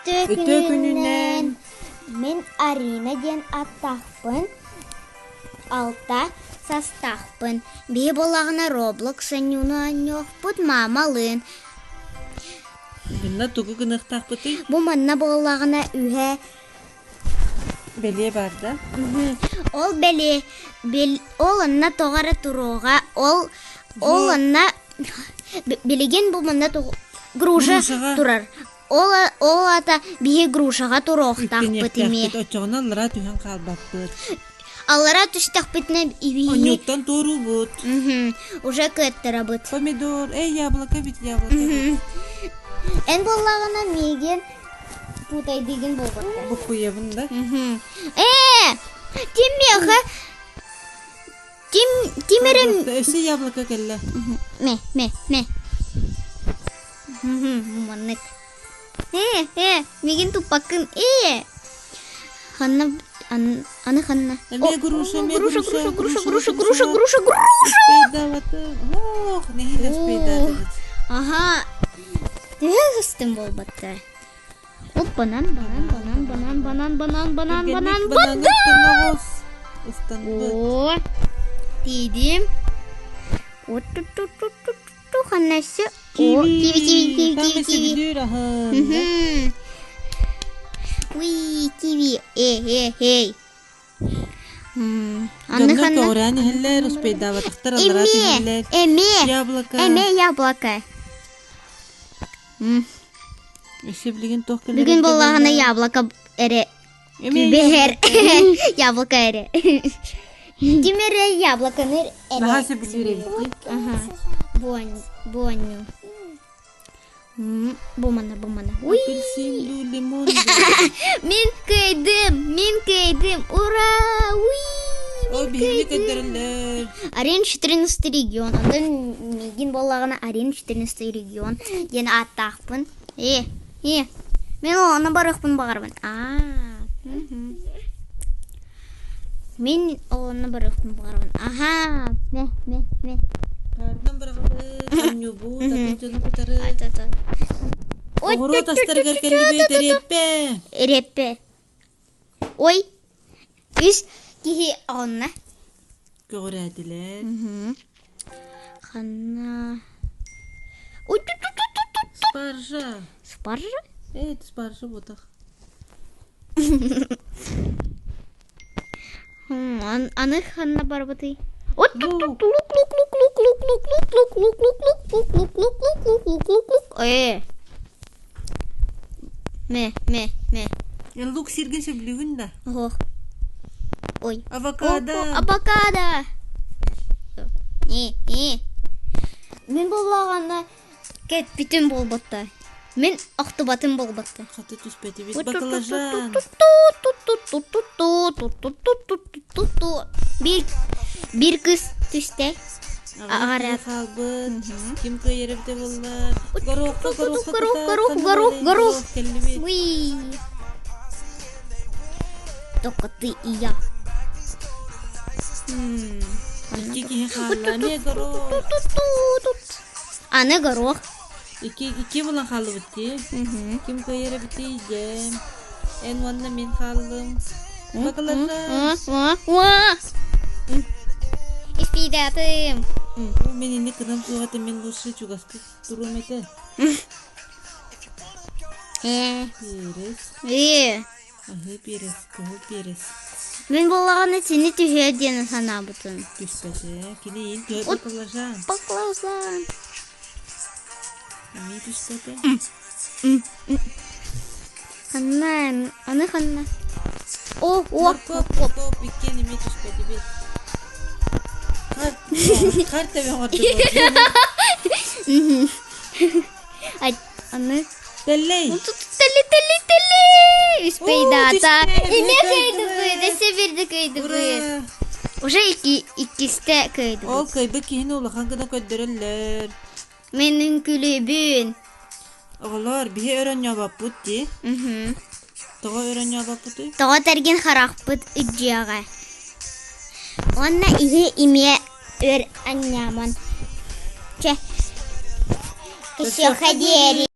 Үтө күнүнен мен Арина ден аттақпын. Алта састақпын. Бе болағына Roblox анюну анёқпыт мамалын. Гынна тугу гынықтақпыты. Бу манна болағына үһә. Беле барда. Ол беле. Ол анна тоғара туруға. Ол анна белеген бу манна груша турар. Ол ата бие грушаға туруқтақпыт име. Очоғынан лыра түйен қалбақпыт. Аллара түштақпытна ивине. Онюктан тору бут. Уже көттірі бұт. Помидор, яблоко бит, яблоко. Эн болағына меген путай деген болбатты. Бұқу ебін да? Тиммеға. Тимерем. Өсі яблоко кәлі. Ме. Маннык. Меген тупақын. Аны ханна. Груша. Ох, нехилер спейдават. Ага. Тегістім болбатты. Оп, банан. О, тидим. О, ханнасы. Киви. Уй, киви. Эй. Аны ханна. Эме яблоко. Бүгін болағына яблоко әрі. Бер. Яблоко әрі. Демері яблоканы әрі. Бағасы бүлірек. Буаню. Бумана. Апельсинлю, лимон. Мен кайдым. Ура! О, бейли көндірілер. Арен 14 регион. Ондан меген болағына Арен 14 регион. Ден аттақпын. Мен оны барықпын бағарбын. Мен оны барықпын бағарбын. Аха. Ме. Кардын бірғылы, өню бұл, тапынчылы құтары. Оғыру тастарғар кәлі Реппе. Ой. Үс кихи онна. Көғыр әділер. Ханна. Спаржа. Спаржа? Спаржа бұтақ. Аны ханна бар бұты. Ме. Лук сиргенше білігін да. Ой. Авокадо. Мен болағанда кәт бүтін болбатты. Мен ақтыбатын болбатты. Қаты түспәті бет бақылажан. Bir kız түсте. Ағарат. Қалбыт. Кім көйеріпті болар. Горох. Уй. Только ты и я. Ики қала. Не горох. Аны горох. Ики болан қалы бітті. Кім көйеріпті ем. Эн ванна мен қалым. Бақылажан. Испидатым. Мен енді қыдам суғаты мен лучше чуғасты тұрым еті. Перес. Мен болағаны сені түйедені сана бұтын. Түспәті. Келейін көй бақылажан. Бақылажан. Ами түспәті. Аны ханна. О. Топ, иккен еме түспәті бет. Қарт әбен ғырды бұл. Аны. Тәлей. Үспейдата. Ине көйді бұйд. Әсе берді көйді бұйд. Уже иккісті көйді бұйд. Ол көйбі кейін олыған қына көддірілер. Менің күлебін. Оғылар, бие өрен ябап бұтты. Тоға өрен ябап бұтты. Тоға тәрген қарақ бұд үджіяға. Онна ihe име өр анняман. Че. Кіші қадері.